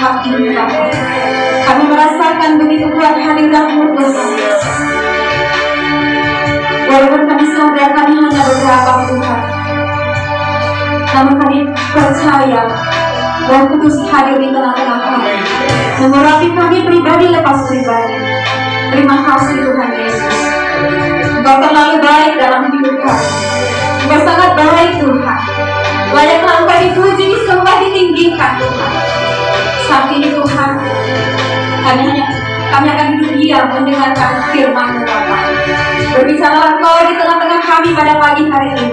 hati Bapa. Kami merasakan begitu kuat hadirat-Mu Tuhan. Walaupun kami sadar kami hanya beberapa Tuhan, namun kami percaya bahwa Kudus hadir di tengah-tengah kami, mengurapi kami pribadi lepas pribadi. Terima kasih Tuhan Yesus. Engkau terlalu baik dalam hidup kami. Engkau sangat baik Tuhan. Layaklah Engkau dipuji, disembah, ditinggikan Tuhan. Saat ini Tuhan, kami akan duduk diam mendengarkan firman-Mu Bapa. Berbicaralah Engkau di tengah-tengah kami pada pagi hari ini.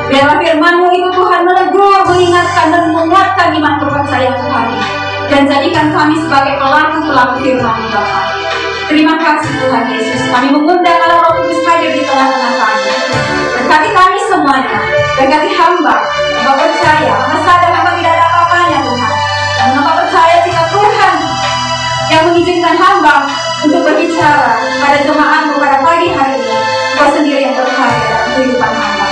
Biarlah firman-Mu itu Tuhan menegur, mengingatkan dan menguatkan iman kepercayaan kami, dan jadikan kami sebagai pelaku-pelaku firman-Mu Bapa. Terima kasih Tuhan Yesus. Kami mengundang Allah Roh Kudus hadir di tengah-tengah kami. Berkati kami semuanya, berkati hamba percaya, hamba sadar hamba tidak ada apa-apanya Tuhan. Dan hamba percaya jika Tuhan yang mengizinkan hamba untuk berbicara pada jemaat-Mu pada pagi hari ini, Engkau sendiri yang berkarya dalam kehidupan hamba.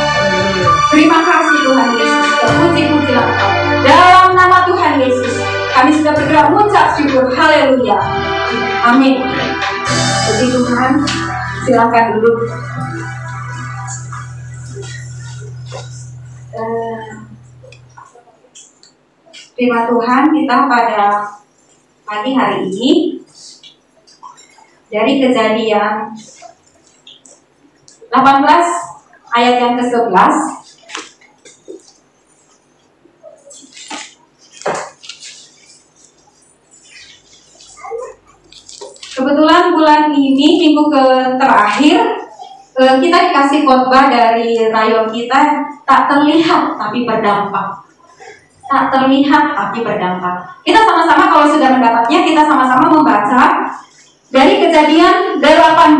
Terima kasih Tuhan Yesus. Terpuji-pujilah Engkau. Dalam nama Tuhan Yesus, kami sudah berdoa mengucap syukur. Haleluya. Amin. Puji Tuhan. Silakan duduk. Terima Tuhan, kita pada pagi hari ini dari Kejadian 18 ayat yang ke-11. Kebetulan bulan ini minggu terakhir kita dikasih khotbah dari rayon kita, tak terlihat tapi berdampak. Tak terlihat tapi berdampak. Kita sama-sama kalau sudah mendapatnya, kita sama-sama membaca dari Kejadian 18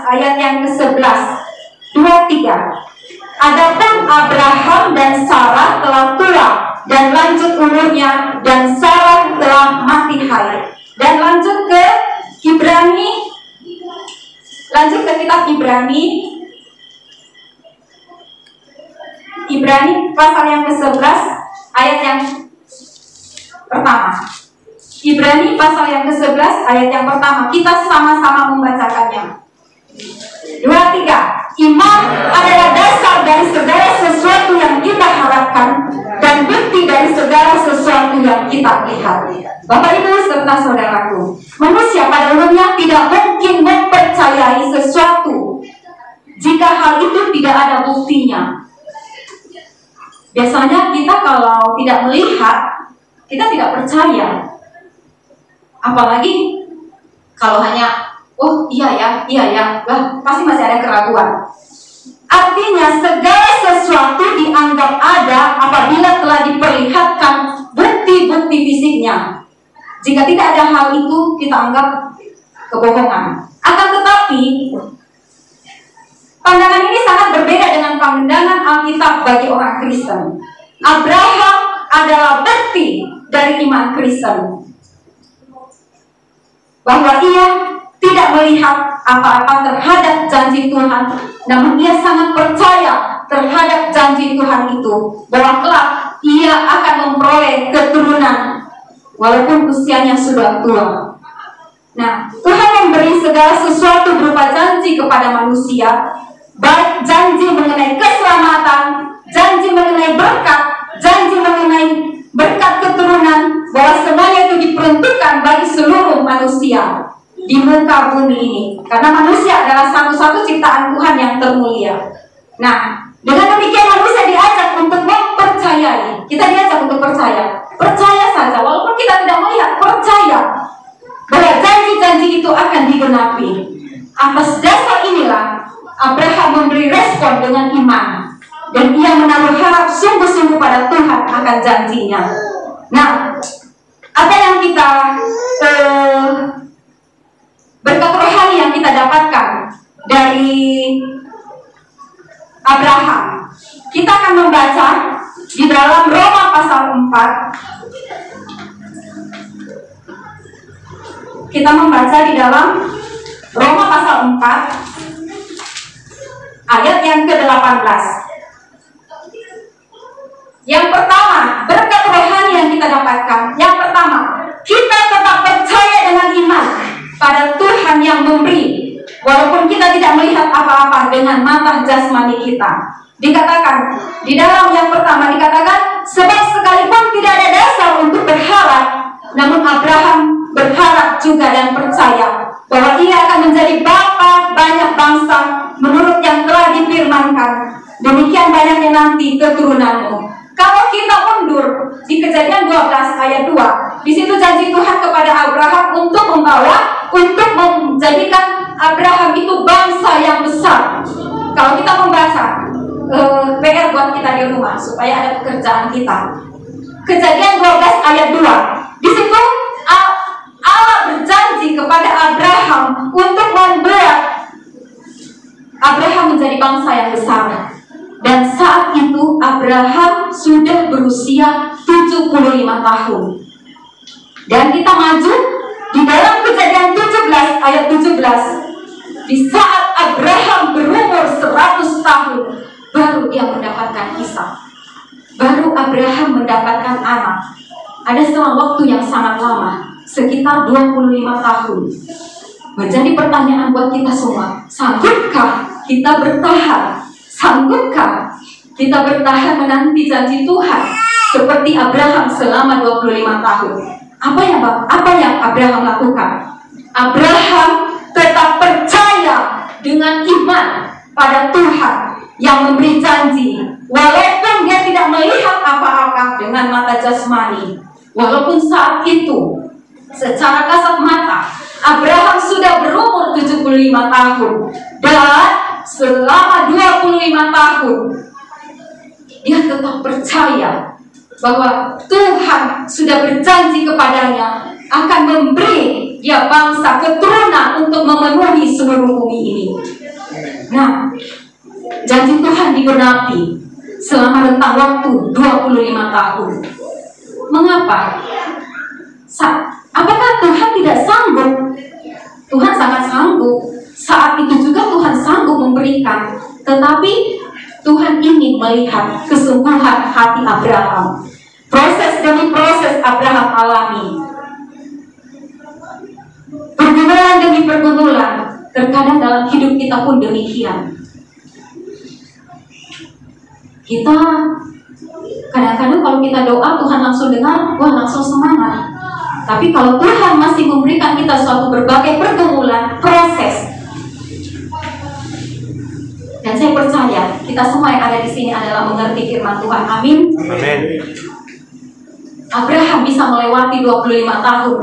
ayat yang ke-11. 2-3. Adapun Abraham dan Sarah telah tua dan lanjut umurnya, dan Sarah telah mati haid. Dan lanjut ke Ibrani, lanjut ke kitab Ibrani pasal yang ke-11 ayat yang pertama. Ibrani pasal yang ke-11 ayat yang pertama. Kita sama-sama membacakannya. 2-3. Iman adalah dasar dari segala sesuatu yang kita harapkan dan bukti dari segala sesuatu yang kita lihat. Bapak Ibu serta saudaraku, manusia pada umumnya tidak mungkin mempercayai sesuatu jika hal itu tidak ada buktinya. Biasanya kita kalau tidak melihat, kita tidak percaya. Apalagi kalau hanya, oh iya ya, pasti masih ada keraguan. Artinya segala sesuatu dianggap ada apabila telah diperlihatkan bukti-bukti fisiknya. Jika tidak ada hal itu, kita anggap kebohongan. Akan tetapi, pandangan ini sangat berbeda dengan pandangan Alkitab bagi orang Kristen. Abraham adalah bukti dari iman Kristen, bahwa ia tidak melihat apa-apa terhadap janji Tuhan, namun ia sangat percaya terhadap janji Tuhan itu, bahwa kelak ia akan memperoleh keturunan walaupun usianya sudah tua. Nah, Tuhan memberi segala sesuatu berupa janji kepada manusia, baik janji mengenai keselamatan, janji mengenai berkat, janji mengenai berkat keturunan, bahwa semuanya itu diperuntukkan bagi seluruh manusia di muka bumi ini, karena manusia adalah satu-satu ciptaan Tuhan yang termulia. Nah, dengan demikian manusia diajak untuk mempercayai. Kita diajak untuk percaya saja, walaupun kita tidak melihat, percaya bahwa janji-janji itu akan digenapi. Atas dasar inilah Abraham memberi respon dengan iman, dan ia menaruh harap sungguh-sungguh pada Tuhan akan janjinya. Nah, apa yang kita berkat rohani yang kita dapatkan dari Abraham, kita akan membaca di dalam Roma pasal 4. Kita membaca di dalam Roma pasal 4 ayat yang ke-18. Yang pertama, berkat rohani yang kita dapatkan. Yang pertama, kita tetap percaya dengan iman pada Tuhan yang memberi, walaupun kita tidak melihat apa-apa dengan mata jasmani kita. Dikatakan di dalam yang pertama dikatakan, sebab sekalipun tidak ada dasar untuk berharap, namun Abraham berharap juga dan percaya bahwa ia akan menjadi bapa banyak bangsa menurut yang telah difirmankan, demikian banyaknya nanti keturunanmu. Kalau kita mundur di Kejadian 12 ayat 2, di situ janji Tuhan kepada Abraham untuk menjadikan Abraham itu bangsa yang besar. Kalau kita membaca PR buat kita di rumah supaya ada pekerjaan kita. Kejadian 12 ayat 2. Di situ Allah berjanji kepada Abraham untuk membuat Abraham menjadi bangsa yang besar. Dan saat itu Abraham sudah berusia 75 tahun. Dan kita maju di dalam Kejadian 17 ayat 17. Di saat Abraham berumur 100 tahun, baru dia mendapatkan Ishak. Baru Abraham mendapatkan anak. Ada selang waktu yang sangat lama, sekitar 25 tahun. Menjadi pertanyaan buat kita semua, sanggupkah kita bertahan? Sanggupkah kita bertahan menanti janji Tuhan seperti Abraham selama 25 tahun? Apa yang Abraham lakukan? Abraham tetap percaya dengan iman pada Tuhan yang memberi janji, walaupun dia tidak melihat apa-apa dengan mata jasmani. Walaupun saat itu secara kasat mata Abraham sudah berumur 75 tahun, dan selama 25 tahun dia tetap percaya bahwa Tuhan sudah berjanji kepadanya akan memberi dia bangsa keturunan untuk memenuhi seluruh bumi ini. Nah, janji Tuhan digenapi selama rentang waktu 25 tahun. Mengapa? Apakah Tuhan tidak sanggup? Tuhan sangat sanggup. Saat itu juga Tuhan sanggup memberikan. Tetapi Tuhan ingin melihat kesungguhan hati Abraham. Proses demi proses Abraham alami. Pergumulan demi pergumulan. Terkadang dalam hidup kita pun demikian. Kita kadang-kadang kalau kita doa Tuhan langsung dengar, wah langsung semangat. Tapi kalau Tuhan masih memberikan kita suatu berbagai pergumulan, proses. Dan saya percaya kita semua yang ada di sini adalah mengerti firman Tuhan. Amin. Amin. Abraham bisa melewati 25 tahun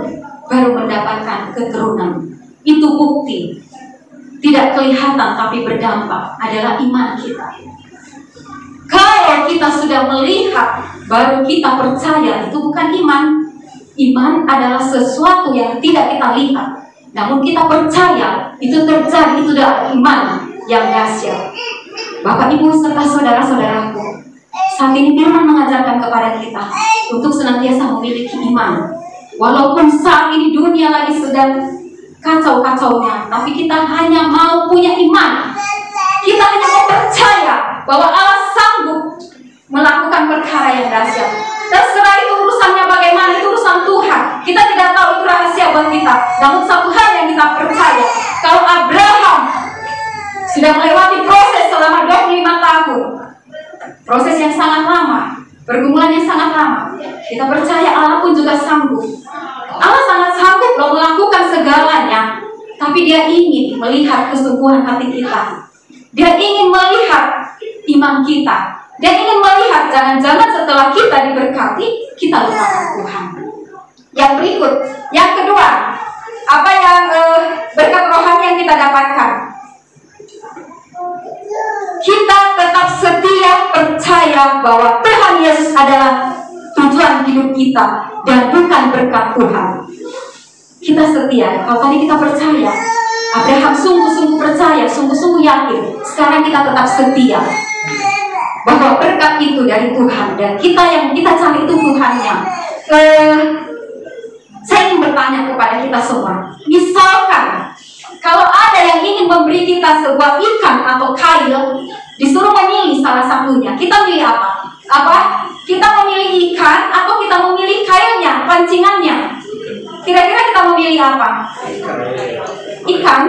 baru mendapatkan keturunan. Itu bukti. Tidak kelihatan tapi berdampak adalah iman kita. Kalau kita sudah melihat baru kita percaya, itu bukan iman. Iman adalah sesuatu yang tidak kita lihat, namun kita percaya itu terjadi. Itu adalah iman yang dahsyat. Bapak, Ibu, serta saudara-saudaraku, saat ini firman mengajarkan kepada kita untuk senantiasa memiliki iman. Walaupun saat ini dunia lagi sedang kacau-kacaunya, tapi kita hanya mau punya iman. Kita hanya mau percaya bahwa Allah sanggup melakukan perkara yang dahsyat. Terserah itu urusannya bagaimana, itu urusan Tuhan. Kita tidak tahu itu rahasia buat kita. Namun satu hal yang kita percaya, kalau Abraham sudah melewati proses selama 25 tahun, proses yang sangat lama, pergumulan yang sangat lama, kita percaya Allah pun juga sanggup. Allah sangat sanggup loh melakukan segalanya. Tapi Dia ingin melihat kesungguhan hati kita. Dia ingin melihat iman kita. Dia ingin melihat jangan-jangan setelah kita diberkati, kita lupakan Tuhan. Yang berikut, yang kedua, apa yang berkat rohani yang kita dapatkan? Kita tetap setia percaya bahwa Tuhan Yesus adalah tujuan hidup kita dan bukan berkat Tuhan. Kita setia. Kalau tadi kita percaya, Abraham sungguh-sungguh percaya, sungguh-sungguh yakin. Sekarang kita tetap setia bahwa berkat itu dari Tuhan, dan kita yang kita cari itu Tuhannya. Saya ingin bertanya kepada kita semua, misalkan kalau ada yang ingin memberi kita sebuah ikan atau kail, disuruh memilih salah satunya, kita pilih apa? Kita memilih ikan atau kita memilih kailnya, pancingannya? memilih apa? Ikan.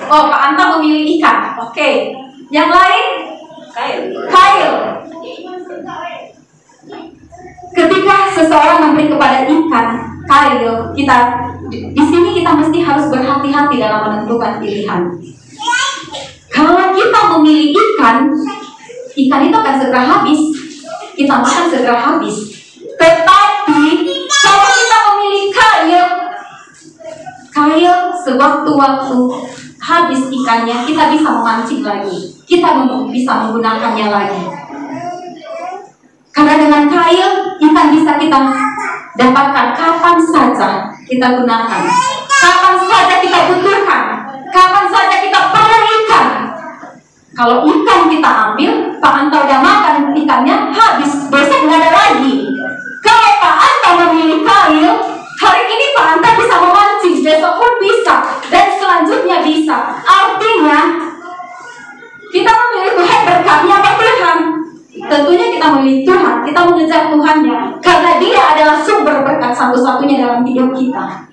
Oh, Pak Anta memilih ikan. Oke. Yang lain? Kail. Ketika seseorang memberi kepada ikan, kail, di sini kita mesti harus berhati-hati dalam menentukan pilihan. Kalau kita memilih ikan itu akan segera habis. Kita makan segera habis. Tetapi kalau kita memilih kail sewaktu-waktu habis ikannya, kita bisa memancing lagi. Kita bisa menggunakannya lagi. Karena dengan kail, ikan bisa kita dapatkan kapan saja kita gunakan. Kapan saja kita butuhkan. Kapan saja kita perlu ikan. Kalau ikan kita ambil, Pak Anta udah makan ikannya, habis, besok nggak ada lagi. Kalau Pak Anta memilih kail, hari ini Pak Anta bisa memancing, besok pun bisa, dan selanjutnya bisa. Artinya, kita memilih Tuhan berkatnya apa Tuhan? Tentunya kita memilih Tuhan, kita mengejar Tuhannya, karena Dia adalah sumber berkat satu-satunya dalam hidup kita.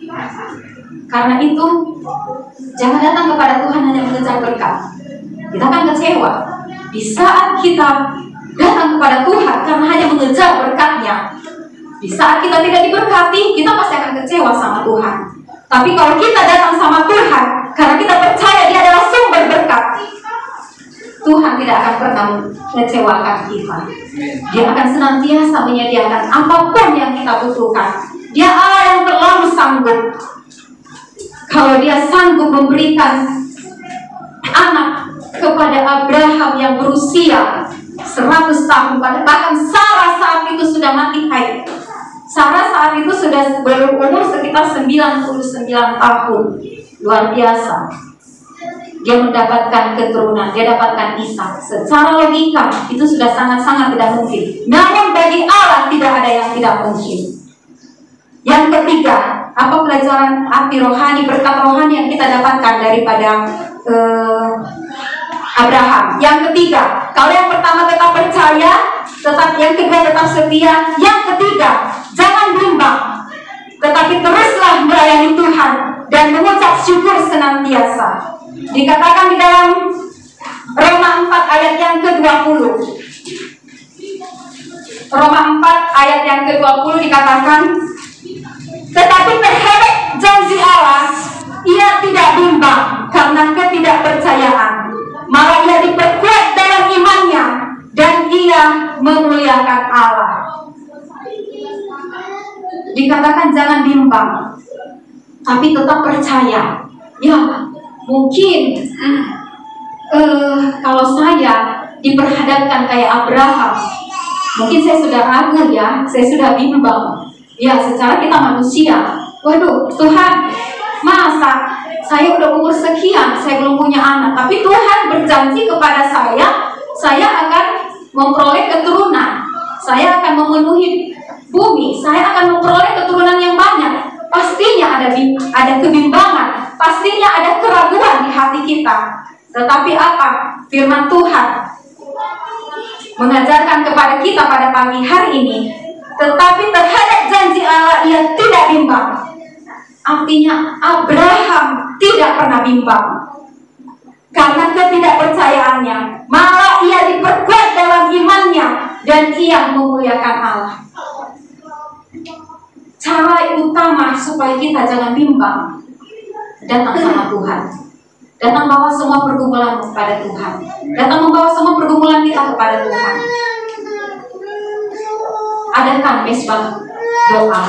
Karena itu, jangan datang kepada Tuhan hanya mengejar berkat. Kita akan kecewa. Di saat kita datang kepada Tuhan karena hanya mengejar berkat-Nya, di saat kita tidak diberkati, kita pasti akan kecewa sama Tuhan. Tapi kalau kita datang sama Tuhan karena kita percaya Dia adalah sumber berkat, Tuhan tidak akan pernah mengecewakan kita. Dia akan senantiasa menyediakan apapun yang kita butuhkan. Dia Allah yang terlalu sanggup. Kalau Dia sanggup memberikan anak kepada Abraham yang berusia 100 tahun, bahkan Sarah saat itu sudah mati haid. Sarah saat itu sudah berumur sekitar 99 tahun. Luar biasa. Dia mendapatkan keturunan, dia dapatkan Ishak. Secara logika itu sudah sangat-sangat tidak mungkin. Namun bagi Allah tidak ada yang tidak mungkin. Yang ketiga, apa pelajaran arti rohani, berkat rohani yang kita dapatkan daripada Abraham? Yang ketiga, kalau yang pertama tetap percaya, yang kedua tetap setia, yang ketiga jangan bimbang, tetapi teruslah melayani Tuhan dan mengucap syukur senantiasa. Dikatakan di dalam Roma 4 ayat yang ke-20. Roma 4 ayat yang ke-20 dikatakan, tetapi terhadap janji Allah ia tidak bimbang karena ketidakpercayaan, malah ia diperkuat dalam imannya dan ia memuliakan Allah. Dikatakan jangan bimbang, tapi tetap percaya. Ya, mungkin kalau saya diperhadapkan kayak Abraham, mungkin saya sudah ragu ya, saya sudah bimbang. Ya, secara kita manusia, waduh Tuhan, masa saya udah umur sekian, saya belum punya anak, tapi Tuhan berjanji kepada saya akan memperoleh keturunan, saya akan memenuhi bumi, saya akan memperoleh keturunan yang banyak. Pastinya ada kebimbangan, pastinya ada keraguan di hati kita. Tetapi apa? Firman Tuhan mengajarkan kepada kita pada pagi hari ini, tetapi terhadap janji Allah ia tidak bimbang. Artinya Abraham tidak pernah bimbang karena ketidakpercayaannya, malah ia diperkuat dalam imannya dan ia memuliakan Allah. Cara utama supaya kita jangan bimbang, datang sama Tuhan, datang bawa semua pergumulan kepada Tuhan, datang membawa semua pergumulan kita kepada Tuhan. Adakan mesbah doa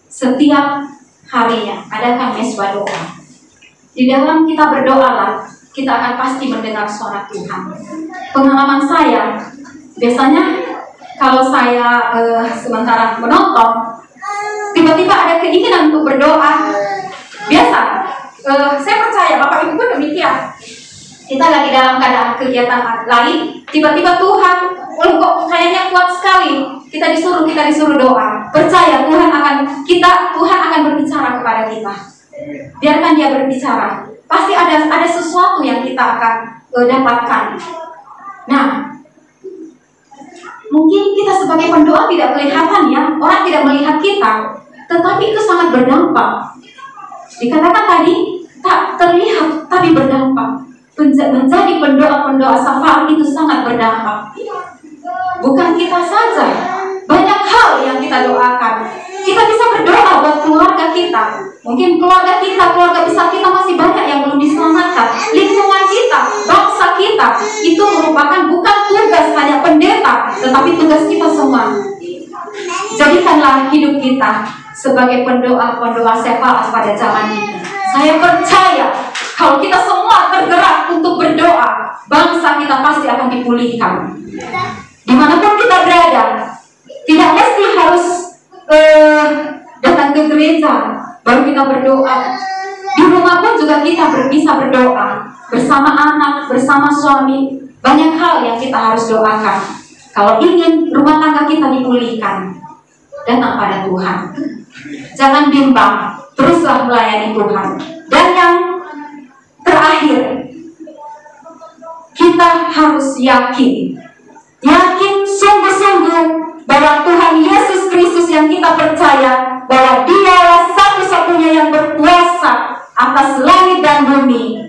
setiap harinya, adakan mesbah doa. Di dalam kita berdoalah, kita akan pasti mendengar suara Tuhan. Pengalaman saya, biasanya kalau saya sementara menonton, tiba-tiba ada keinginan untuk berdoa. Biasa, saya percaya Bapak Ibu pun demikian. Kita lagi dalam keadaan kegiatan lain, tiba-tiba Tuhan, kok kayaknya kuat sekali. Kita disuruh doa. Percaya Tuhan akan berbicara kepada kita. Biarkan Dia berbicara. Pasti ada sesuatu yang kita akan dapatkan. Nah, mungkin kita sebagai pendoa tidak kelihatan ya, orang tidak melihat kita, tetapi itu sangat berdampak. Dikatakan tadi, tak terlihat tapi berdampak. Menjadi pendoa-pendoa syafaat itu sangat berdampak. Bukan kita saja, banyak hal yang kita doakan. Kita bisa berdoa buat keluarga kita. Mungkin keluarga besar kita masih banyak yang belum diselamatkan. Lingkungan kita, bangsa kita, itu merupakan bukan tugas hanya pendeta, tetapi tugas kita semua. Jadikanlah hidup kita sebagai pendoa-pendoa syafaat pada zaman ini. Saya percaya kalau kita semua tergerak untuk berdoa, bangsa kita pasti akan dipulihkan. Dimanapun kita berada, tidak mesti harus datang ke gereja baru kita berdoa. Di rumah pun juga kita bisa berdoa bersama anak, bersama suami. Banyak hal yang kita harus doakan. Kalau ingin rumah tangga kita dipulihkan, datang pada Tuhan. Jangan bimbang, teruslah melayani Tuhan. Dan yang terakhir, kita harus yakin sungguh-sungguh bahwa Tuhan Yesus Kristus yang kita percaya bahwa Dialah satu-satunya yang berkuasa atas langit dan bumi,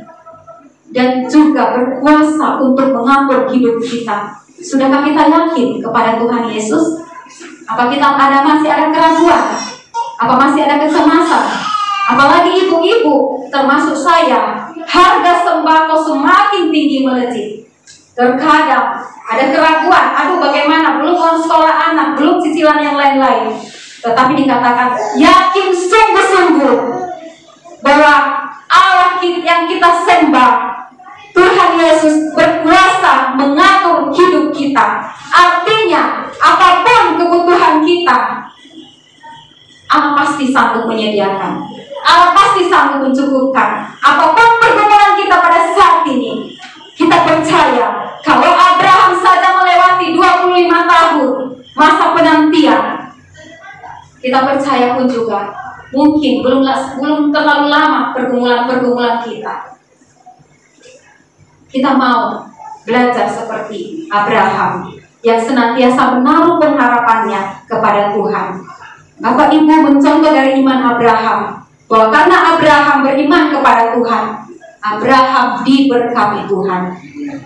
dan juga berkuasa untuk mengatur hidup kita. Sudahkah kita yakin kepada Tuhan Yesus? Apa kita masih ada keraguan? Apa masih ada kecemasan? Apalagi ibu-ibu, termasuk saya, harga sembako semakin tinggi melejit. Terkadang ada keraguan, aduh bagaimana, belum uang sekolah anak, belum cicilan yang lain-lain. Tetapi dikatakan, yakin sungguh-sungguh bahwa Allah yang kita sembah, Tuhan Yesus berkuasa mengatur hidup kita. Artinya, apapun kebutuhan kita, Allah pasti sanggup menyediakan. Allah pasti sanggup mencukupkan. Apapun pergumulan kita pada saat ini, kita percaya kalau Abraham saja melewati 25 tahun masa penantian, kita percaya pun juga mungkin belum terlalu lama pergumulan kita. Kita mau belajar seperti Abraham yang senantiasa menaruh pengharapannya kepada Tuhan. Bapak Ibu mencontoh dari iman Abraham, bahwa karena Abraham beriman kepada Tuhan, Abraham diberkati Tuhan.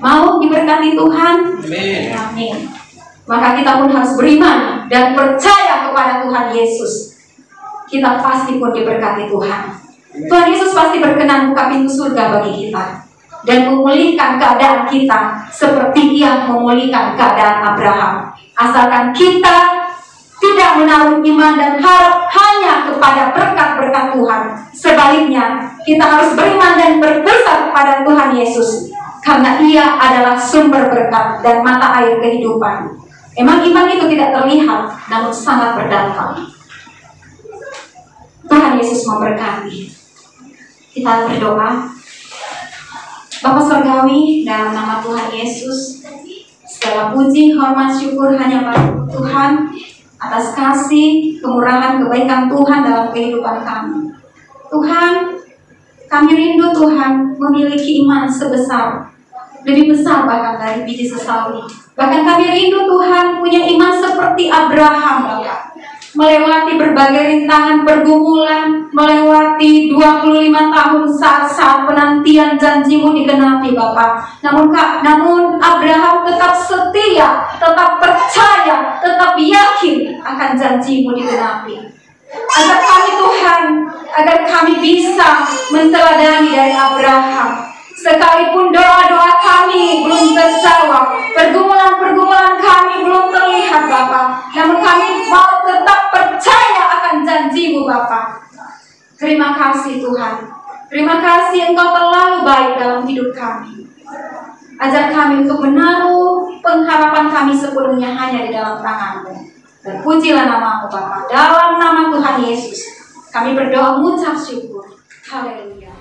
Mau diberkati Tuhan? Amin. Maka kita pun harus beriman dan percaya kepada Tuhan Yesus. Kita pasti pun diberkati Tuhan. Tuhan Yesus pasti berkenan buka pintu surga bagi kita dan memulihkan keadaan kita seperti Ia memulihkan keadaan Abraham. Asalkan kita tidak menaruh iman dan harap hanya kepada berkat-berkat Tuhan. Sebaliknya, kita harus beriman dan berpusat kepada Tuhan Yesus, karena Ia adalah sumber berkat dan mata air kehidupan. Emang iman itu tidak terlihat, namun sangat berdampak. Tuhan Yesus memberkati. Kita berdoa. Bapa Surgawi, dalam nama Tuhan Yesus, segala puji, hormat, syukur hanya pada Tuhan atas kasih, kemurahan, kebaikan Tuhan dalam kehidupan kami. Tuhan, kami rindu Tuhan memiliki iman lebih besar bahkan dari biji sesawi. Bahkan kami rindu Tuhan punya iman seperti Abraham, Bapak. Melewati berbagai rintangan pergumulan, melewati 25 tahun saat penantian janji-Mu digenapi, Bapak. Namun Abraham tetap setia, tetap percaya, tetap yakin akan janji-Mu digenapi. Agar kami Tuhan, agar kami bisa menteladani dari Abraham. Sekalipun doa-doa kami belum terjawab, pergumulan-pergumulan kami belum terlihat, Bapak, namun kami mau tetap percaya akan janji-Mu, Bapak. Terima kasih Tuhan. Terima kasih Engkau terlalu baik dalam hidup kami. Ajar kami untuk menaruh pengharapan kami sepenuhnya hanya di dalam tangan-Mu. Dan pujilah nama-Mu, Bapak. Dalam nama Tuhan Yesus, kami berdoa mengucap syukur. Haleluya.